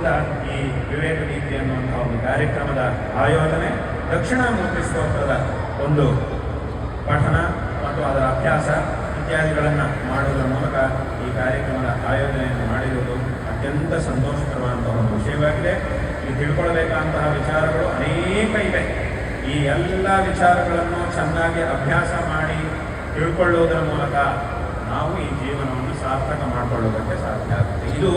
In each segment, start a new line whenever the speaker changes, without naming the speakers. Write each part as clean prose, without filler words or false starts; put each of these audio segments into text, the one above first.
ಆದ್ದರಿಂದ ಈ ವಿವೇಕ ನೀತಿ ಅನ್ನುವಂತಹ ಒಂದು ಕಾರ್ಯಕ್ರಮದ ಆಯೋಜನೆ, ದಕ್ಷಿಣಾಮೂರ್ತಿ ಸ್ತೋತ್ರದ ಒಂದು ಪಠನ ಮತ್ತು ಅದರ ಅಭ್ಯಾಸ ಇತ್ಯಾದಿಗಳನ್ನು ಮಾಡುವುದರ ಮೂಲಕ ಈ ಕಾರ್ಯಕ್ರಮದ ಆಯೋಜನೆಯನ್ನು ಮಾಡಿರುವುದು ಅತ್ಯಂತ ಸಂತೋಷಕರವಾದಂತಹ ಒಂದು ವಿಷಯವಾಗಿದೆ. ಇಲ್ಲಿ ತಿಳ್ಕೊಳ್ಬೇಕಾದಂತಹ ವಿಚಾರಗಳು ಅನೇಕ ಇವೆ. ಈ ಎಲ್ಲ ವಿಚಾರಗಳನ್ನು ಚೆನ್ನಾಗಿ ಅಭ್ಯಾಸ ಮಾಡಿ ತಿಳ್ಕೊಳ್ಳುವುದರ ಮೂಲಕ ನಾವು ಈ ಜೀವನವನ್ನು ಸಾರ್ಥಕ ಮಾಡಿಕೊಳ್ಳುವುದಕ್ಕೆ ಸಾಧ್ಯ ಆಗುತ್ತೆ. ಇದು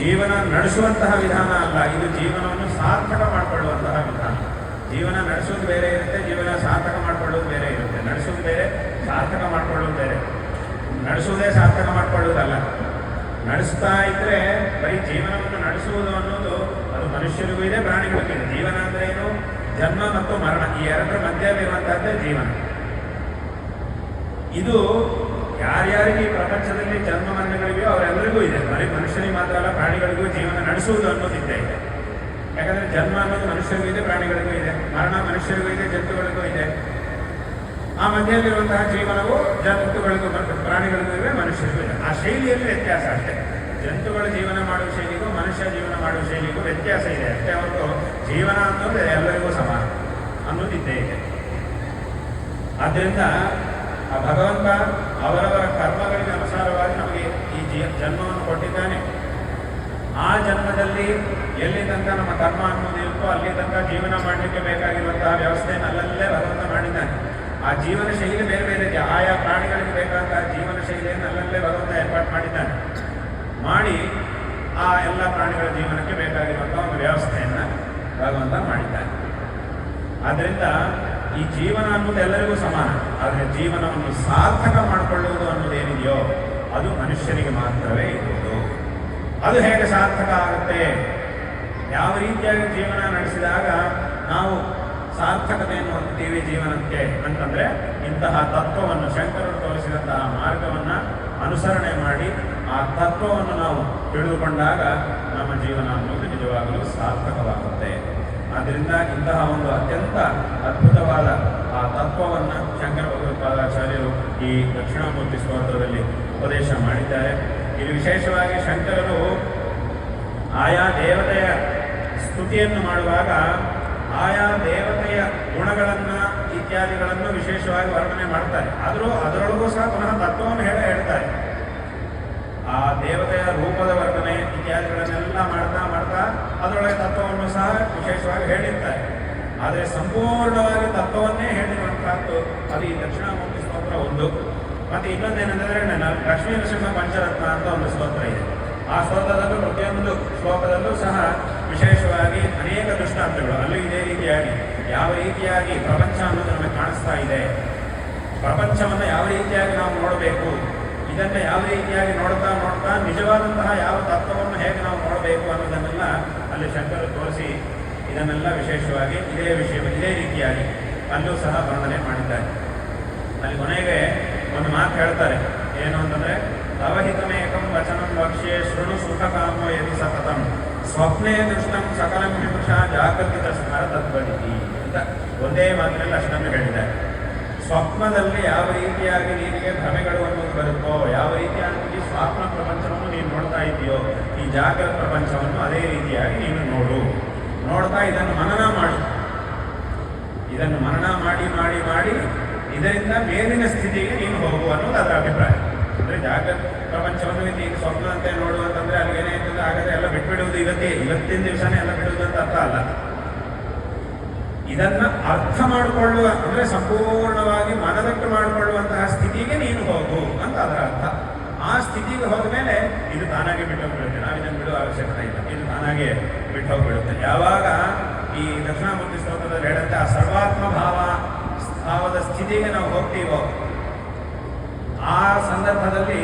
ಜೀವನ ನಡೆಸುವಂತಹ ವಿಧಾನ ಅಲ್ಲ, ಇದು ಜೀವನವನ್ನು ಸಾರ್ಥಕ ಮಾಡಿಕೊಳ್ಳುವಂತಹ ವಿಧಾನ. ಜೀವನ ನಡೆಸೋದು ಬೇರೆ ಇರುತ್ತೆ, ಜೀವನ ಸಾರ್ಥಕ ಮಾಡಿಕೊಳ್ಳೋದು ಬೇರೆ ಇರುತ್ತೆ. ನಡೆಸೋದು ಬೇರೆ, ಸಾರ್ಥಕ ಮಾಡಿಕೊಳ್ಳೋದು ಬೇರೆ. ನಡೆಸುವುದೇ ಸಾರ್ಥಕ ಮಾಡಿಕೊಳ್ಳೋದಲ್ಲ. ನಡೆಸ್ತಾ ಇದ್ರೆ ಬರೀ ಜೀವನವನ್ನು ನಡೆಸುವುದು ಅನ್ನೋದು ಅದು ಮನುಷ್ಯರಿಗೂ ಇದೆ, ಪ್ರಾಣಿಗಳಿಗೂ ಇದೆ. ಜೀವನ ಅಂದ್ರೆ ಏನು? ಜನ್ಮ ಮತ್ತು ಮರಣ, ಈ ಎರಡರ ಮಧ್ಯವಿರುವಂತಹದ್ದೇ ಜೀವನ. ಇದು ಯಾರ್ಯಾರಿಗೆ ಈ ಪ್ರಪಂಚದಲ್ಲಿ ಜನ್ಮ ಮರಣಗಳಿವೆಯೋ ಅವರೆಲ್ಲರಿಗೂ ಇದೆ. ಬರೀ ಮನುಷ್ಯನಿಗೆ ಮಾತ್ರ ಅಲ್ಲ, ಪ್ರಾಣಿಗಳಿಗೂ ಜೀವನ ನಡೆಸುವುದು ಅನ್ನೋದಿದ್ದೇ ಇದೆ. ಯಾಕಂದ್ರೆ ಜನ್ಮ ಅನ್ನೋದು ಮನುಷ್ಯರಿಗೂ ಇದೆ, ಪ್ರಾಣಿಗಳಿಗೂ ಇದೆ. ಮರಣ ಮನುಷ್ಯರಿಗೂ ಇದೆ, ಜಂತುಗಳಿಗೂ ಇದೆ. ಆ ಮಧ್ಯದಲ್ಲಿರುವಂತಹ ಜೀವನವು ಜಂತುಗಳಿಗೂ ಮತ್ತು ಪ್ರಾಣಿಗಳಿಗೂ ಇವೆ, ಮನುಷ್ಯರಿಗೂ ಇದೆ. ಆ ಶೈಲಿಯಲ್ಲಿ ವ್ಯತ್ಯಾಸ ಅಷ್ಟೇ. ಜಂತುಗಳ ಜೀವನ ಮಾಡುವ ಶೈಲಿಗೂ ಮನುಷ್ಯ ಜೀವನ ಮಾಡುವ ಶೈಲಿಗೂ ವ್ಯತ್ಯಾಸ ಇದೆ ಅಷ್ಟೇ ಹೊರತು ಜೀವನ ಅನ್ನೋದು ಎಲ್ಲರಿಗೂ ಸಮಾನ ಅನ್ನೋದಿದ್ದೇ ಇದೆ. ಆದ್ದರಿಂದ ಆ ಭಗವಂತ ಅವರವರ ಕರ್ಮಗಳಿಗೆ ಅನುಸಾರವಾಗಿ ನಮಗೆ ಈ ಜನ್ಮವನ್ನು ಕೊಟ್ಟಿದ್ದಾನೆ. ಆ ಜನ್ಮದಲ್ಲಿ ಎಲ್ಲಿ ತನಕ ನಮ್ಮ ಕರ್ಮ ಅನ್ನೋದಿರುತ್ತೋ ಅಲ್ಲಿ ತನಕ ಜೀವನ ಮಾಡಲಿಕ್ಕೆ ಬೇಕಾಗಿರುವಂತಹ ವ್ಯವಸ್ಥೆಯನ್ನು ಅಲ್ಲಲ್ಲೇ ಭಗವಂತ ಮಾಡಿದ್ದಾನೆ. ಆ ಜೀವನ ಶೈಲಿ ಬೇರೆ ಬೇರೆ ಇದೆ. ಆಯಾ ಪ್ರಾಣಿಗಳಿಗೆ ಬೇಕಾದಂತಹ ಜೀವನ ಶೈಲಿಯನ್ನು ಅಲ್ಲಲ್ಲೇ ಭಗವಂತ ಏರ್ಪಾಡು ಮಾಡಿದ್ದಾನೆ. ಮಾಡಿ ಆ ಎಲ್ಲ ಪ್ರಾಣಿಗಳ ಜೀವನಕ್ಕೆ ಬೇಕಾಗಿರುವಂತಹ ಒಂದು ವ್ಯವಸ್ಥೆಯನ್ನು ಭಗವಂತ ಮಾಡಿದ್ದಾನೆ. ಆದ್ದರಿಂದ ಈ ಜೀವನ ಅನ್ನೋದು ಎಲ್ಲರಿಗೂ ಸಮಾನ. ಆದರೆ ಜೀವನವನ್ನು ಸಾರ್ಥಕ ಮಾಡಿಕೊಳ್ಳುವುದು ಅನ್ನೋದೇನಿದೆಯೋ ಅದು ಮನುಷ್ಯನಿಗೆ ಮಾತ್ರವೇ ಇರುವುದು. ಅದು ಹೇಗೆ ಸಾರ್ಥಕ ಆಗುತ್ತೆ? ಯಾವ ರೀತಿಯಾಗಿ ಜೀವನ ನಡೆಸಿದಾಗ ನಾವು ಸಾರ್ಥಕತೆಯನ್ನು ಹೊಂದುತ್ತೀವಿ ಜೀವನಕ್ಕೆ ಅಂತಂದ್ರೆ, ಇಂತಹ ತತ್ವವನ್ನು ಶಂಕರರು ತೋರಿಸಿದಂತಹ ಮಾರ್ಗವನ್ನು ಅನುಸರಣೆ ಮಾಡಿ ಆ ತತ್ವವನ್ನು ನಾವು ತಿಳಿದುಕೊಂಡಾಗ ನಮ್ಮ ಜೀವನ ಅನ್ನೋದು ನಿಜವಾಗಲೂ ಸಾರ್ಥಕವಾಗುತ್ತೆ. ಆದ್ದರಿಂದ ಇಂತಹ ಒಂದು ಅತ್ಯಂತ ಅದ್ಭುತವಾದ ಆ ತತ್ವವನ್ನು ಶಂಕರ ಭಗವತ್ಪಾದಾಚಾರ್ಯರು ಈ ದಕ್ಷಿಣಾಮೂರ್ತಿ ಸ್ತೋತ್ರದಲ್ಲಿ ಉಪದೇಶ ಮಾಡಿದ್ದಾರೆ. ಇಲ್ಲಿ ವಿಶೇಷವಾಗಿ ಶಂಕರರು ಆಯಾ ದೇವತೆಯ ಸ್ತುತಿಯನ್ನು ಮಾಡುವಾಗ ಆಯಾ ದೇವತೆಯ ಗುಣಗಳನ್ನು ಇತ್ಯಾದಿಗಳನ್ನು ವಿಶೇಷವಾಗಿ ವರ್ಣನೆ ಮಾಡ್ತಾರೆ. ಆದರೂ ಅದರೊಳಗೂ ಸಹ ಪುನಃ ತತ್ವವನ್ನು ಹೇಳ್ತಾರೆ. ಆ ದೇವತೆಯ ರೂಪದ ವರ್ಣನೆ ಇತ್ಯಾದಿಗಳನ್ನೆಲ್ಲ ಮಾಡ್ತಾ ಅದರೊಳಗೆ ತತ್ವವನ್ನು ಸಹ ವಿಶೇಷವಾಗಿ ಹೇಳಿರ್ತಾರೆ. ಆದರೆ ಸಂಪೂರ್ಣವಾಗಿ ತತ್ವವನ್ನೇ ಹೇಳಿರುವಂತಹದ್ದು ಅದು ಈ ದಕ್ಷಿಣಾಮೂರ್ತಿ ಸ್ತೋತ್ರ ಒಂದು. ಮತ್ತೆ ಇನ್ನೊಂದೇನೆಂದರೆ ಲಕ್ಷ್ಮೀ ನರಸಿಂಹ ಪಂಚರತ್ನ ಅಂತ ಒಂದು ಸ್ತೋತ್ರ ಇದೆ. ಆ ಸ್ತೋತ್ರದಲ್ಲೂ ಪ್ರತಿಯೊಂದು ಶ್ಲೋಕದಲ್ಲೂ ಸಹ ವಿಶೇಷವಾಗಿ ಅನೇಕ ದೃಷ್ಟಾಂತಗಳು ಅಲ್ಲೂ ಇದೇ ರೀತಿಯಾಗಿ ಯಾವ ರೀತಿಯಾಗಿ ಪ್ರಪಂಚ ಅನ್ನೋದು ನಮಗೆ ಕಾಣಿಸ್ತಾ ಇದೆ, ಪ್ರಪಂಚವನ್ನು ಯಾವ ರೀತಿಯಾಗಿ ನಾವು ನೋಡಬೇಕು, ಇದನ್ನು ಯಾವ ರೀತಿಯಾಗಿ ನೋಡ್ತಾ ನಿಜವಾದಂತಹ ಯಾವ ತತ್ವವನ್ನು ಹೇಗೆ ನಾವು ನೋಡಬೇಕು ಅನ್ನೋದನ್ನೆಲ್ಲ ಅಲ್ಲಿ ಶಂಕರರು ತೋರಿಸಿ ಇದನ್ನೆಲ್ಲ ವಿಶೇಷವಾಗಿ ಇದೇ ರೀತಿಯಾಗಿ ಅಲ್ಲೂ ಸಹ ವರ್ಣನೆ ಮಾಡಿದ್ದಾರೆ. ಅಲ್ಲಿ ಕೊನೆಗೆ ಒಂದು ಮಾತು ಹೇಳ್ತಾರೆ, ಏನು ಅಂತಂದ್ರೆ, ತವಹಿತಮೇಕಂ ವಚನಂ ವಕ್ಷ್ಯೆ ಶೃಣು ಸುಖಕಾಮೋ ಯದಿ ಸತತಂ ಸ್ವಪ್ನೇ ದೃಷ್ಟಂ ಸಕಲಂ ಹಿಂಸಾ ಜಾಗೃತಿತ ಸ್ಮರ ತತ್ವದಿತಿ ಅಂತ ಒಂದೇ ಮಾತಿನಲ್ಲಿ ಅಷ್ಟನ್ನು ಹೇಳಿದ್ದಾರೆ. ಸ್ವಪ್ನದಲ್ಲಿ ಯಾವ ರೀತಿಯಾಗಿ ನಿನಗೆ ಭ್ರಮೆಗಳು ಅನ್ನೋದು ಬರುತ್ತೋ, ಯಾವ ರೀತಿಯಾಗಿ ಸ್ವಪ್ನ ಪ್ರಪಂಚವನ್ನು ನೀನು ನೋಡ್ತಾ ಇದೆಯೋ, ಈ ಜಾಗೃತ ಪ್ರಪಂಚವನ್ನು ಅದೇ ರೀತಿಯಾಗಿ ನೀನು ನೋಡ್ತಾ ಇದನ್ನು ಮನನ ಮಾಡಿ ಇದರಿಂದ ಮೇಲಿನ ಸ್ಥಿತಿಗೆ ನೀನು ಹೋಗು ಅನ್ನೋದು ಅದರ ಅಭಿಪ್ರಾಯ. ಅಂದರೆ ಜಾಗೃತ ಪ್ರಪಂಚವನ್ನು ನೀನು ಸ್ವಪ್ನದಂತೆ ನೋಡುವಂತಂದ್ರೆ ಅಲ್ಲಿ ಏನಾಯ್ತಂದ್ರೆ ಆಗದೆ ಎಲ್ಲ ಬಿಟ್ಬಿಡುವುದು, ಇವತ್ತಿನ ದಿವಸನೇ ಎಲ್ಲ ಬಿಡುವುದು ಅಂತ ಅರ್ಥ ಅಲ್ಲ. ಇದನ್ನ ಅರ್ಥ ಮಾಡಿಕೊಳ್ಳುವ ಅಂದ್ರೆ ಸಂಪೂರ್ಣವಾಗಿ ಮನದಟ್ಟು ಮಾಡಿಕೊಳ್ಳುವಂತಹ ಸ್ಥಿತಿಗೆ ನೀನು ಹೋಗು ಅಂತ ಅದರ ಅರ್ಥ. ಆ ಸ್ಥಿತಿಗೆ ಹೋದ ಮೇಲೆ ಇದು ತಾನಾಗೆ ಬಿಟ್ಟೋಗ್ಬಿಡುತ್ತೆ. ನಾವು ಇದನ್ನು ಬಿಡುವ ಅವಶ್ಯಕತೆ ಇಲ್ಲ, ಇದು ತಾನಾಗೆ ಬಿಟ್ಟೋಗ್ಬಿಡುತ್ತೆ. ಯಾವಾಗ ಈ ದಕ್ಷಿಣಾಮೂರ್ತಿ ಸ್ತೋತ್ರದಲ್ಲಿ ಹೇಳುತ್ತೆ ಆ ಸರ್ವಾತ್ಮ ಭಾವದ ಸ್ಥಿತಿಗೆ ನಾವು ಹೋಗ್ತೀವೋ ಆ ಸಂದರ್ಭದಲ್ಲಿ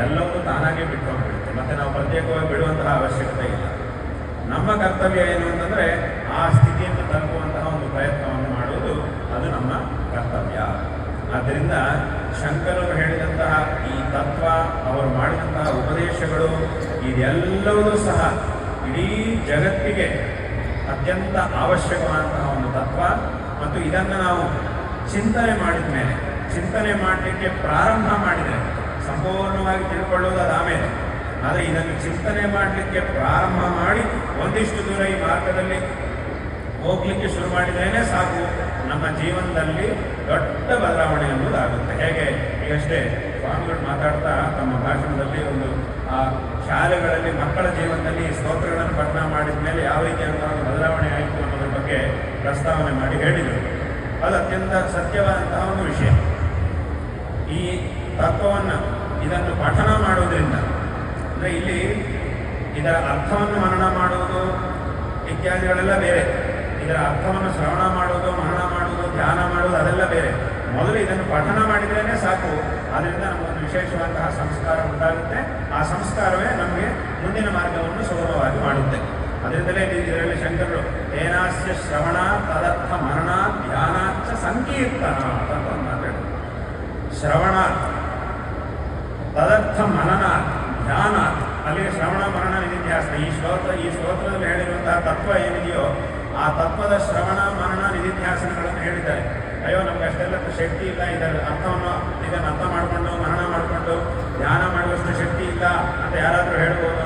ಎಲ್ಲವೂ ತಾನಾಗೆ ಬಿಟ್ಟೋಗ್ಬಿಡುತ್ತೆ. ಮತ್ತೆ ನಾವು ಪ್ರತ್ಯೇಕವಾಗಿ ಬಿಡುವಂತಹ ಅವಶ್ಯಕತೆ ಇಲ್ಲ. ನಮ್ಮ ಕರ್ತವ್ಯ ಏನು ಅಂತಂದ್ರೆ ಆ ಸ್ಥಿತಿಯನ್ನು ತಲುಪುವಂತಹ ಒಂದು ಪ್ರಯತ್ನವನ್ನು ಮಾಡುವುದು ಅದು ನಮ್ಮ ಕರ್ತವ್ಯ. ಆದ್ದರಿಂದ ಶಂಕರರು ಹೇಳಿದಂತಹ ಈ ತತ್ವ, ಅವರು ಮಾಡಿದಂತಹ ಉಪದೇಶಗಳು ಇದೆಲ್ಲವೂ ಸಹ ಇಡೀ ಜಗತ್ತಿಗೆ ಅತ್ಯಂತ ಅವಶ್ಯಕವಾದಂತಹ ಒಂದು ತತ್ವ. ಮತ್ತು ಇದನ್ನು ನಾವು ಚಿಂತನೆ ಮಾಡಲಿಕ್ಕೆ ಪ್ರಾರಂಭ ಮಾಡಿದರೆ ಸಂಪೂರ್ಣವಾಗಿ ತಿಳ್ಕೊಳ್ಳೋದು ಆಮೇಲೆ ಆದರೆ ಇದನ್ನು ಚಿಂತನೆ ಮಾಡಲಿಕ್ಕೆ ಪ್ರಾರಂಭ ಮಾಡಿ ಒಂದಿಷ್ಟು ದೂರ ಈ ಮಾರ್ಗದಲ್ಲಿ ಹೋಗ್ಲಿಕ್ಕೆ ಶುರು ಮಾಡಿದ್ರೇನೆ ಸಾಕು, ನಮ್ಮ ಜೀವನದಲ್ಲಿ ದೊಡ್ಡ ಬದಲಾವಣೆ ಅನ್ನೋದಾಗುತ್ತೆ. ಹೇಗೆ ಈಗಷ್ಟೇ ಸ್ವಾಮಿಗಳು ಮಾತಾಡ್ತಾ ತಮ್ಮ ಭಾಷಣದಲ್ಲಿ ಒಂದು ಆ ಶಾಲೆಗಳಲ್ಲಿ ಮಕ್ಕಳ ಜೀವನದಲ್ಲಿ ಸ್ತೋತ್ರಗಳನ್ನು ಪಠಣ ಮಾಡಿದ ಮೇಲೆ ಯಾವ ರೀತಿಯಾದಂತಹ ಒಂದು ಬದಲಾವಣೆ ಆಯಿತು ಅನ್ನೋದ್ರ ಬಗ್ಗೆ ಪ್ರಸ್ತಾವನೆ ಮಾಡಿ ಹೇಳಿದರು. ಅದು ಅತ್ಯಂತ ಸತ್ಯವಾದಂತಹ ಒಂದು ವಿಷಯ. ಈ ತತ್ವವನ್ನು ಇದನ್ನು ಪಠನ ಮಾಡೋದ್ರಿಂದ ಅಂದರೆ ಇಲ್ಲಿ ಇದರ ಅರ್ಥವನ್ನು ಮನನ ಮಾಡುವುದು ಇತ್ಯಾದಿಗಳೆಲ್ಲ ಬೇರೆ. ಇದರ ಅರ್ಥವನ್ನು ಶ್ರವಣ ಮಾಡೋದು, ಮನನ ಮಾಡೋದು, ಧ್ಯಾನ ಮಾಡೋದು ಅದೆಲ್ಲ ಬೇರೆ. ಮೊದಲು ಇದನ್ನು ಪಠನ ಮಾಡಿದ್ರೇ ಸಾಕು, ಅದರಿಂದ ನಮಗೊಂದು ವಿಶೇಷವಾದಂತಹ ಸಂಸ್ಕಾರ ಉಂಟಾಗುತ್ತೆ. ಆ ಸಂಸ್ಕಾರವೇ ನಮಗೆ ಮುಂದಿನ ಮಾರ್ಗವನ್ನು ಸುಗಮವಾಗಿ ಮಾಡುತ್ತೆ. ಅದರಿಂದಲೇ ಇದರಲ್ಲಿ ಶಂಕರರು ಏನಾಸ್ಯ ಶ್ರವಣ ತದರ್ಥ ಮನನ ಧ್ಯಾನಾಚ ಸಂಕೀರ್ತನ ಅಂತ ಒಂದು ಮಾತಾಡಿದ್ರು. ಶ್ರವಣ ತದರ್ಥ ಮನನ ಧ್ಯಾನ, ಅಲ್ಲಿ ಶ್ರವಣ ಮರಣ ನಿಧಿಧ್ಯಾಸ, ಈ ಶ್ಲೋತ್ರದಲ್ಲಿ ಹೇಳಿರುವಂತಹ ತತ್ವ ಏನಿದೆಯೋ ಆ ತತ್ವದ ಶ್ರವಣ ಮರಣ ನಿಧಿಧ್ಯಾಸನಗಳನ್ನು ಹೇಳಿದ್ದಾರೆ. ಅಯ್ಯೋ ನಮ್ಗೆ ಅಷ್ಟೆಲ್ಲ ಶಕ್ತಿ ಇಲ್ಲ, ಇದರ ಅರ್ಥವನ್ನು ಇದನ್ನು ಅರ್ಥ ಮಾಡಿಕೊಂಡು ಮರಣ ಮಾಡಿಕೊಂಡು ಧ್ಯಾನ ಮಾಡುವಷ್ಟು ಶಕ್ತಿ ಇಲ್ಲ ಅಂತ ಯಾರಾದರೂ ಹೇಳ್ಬೋದು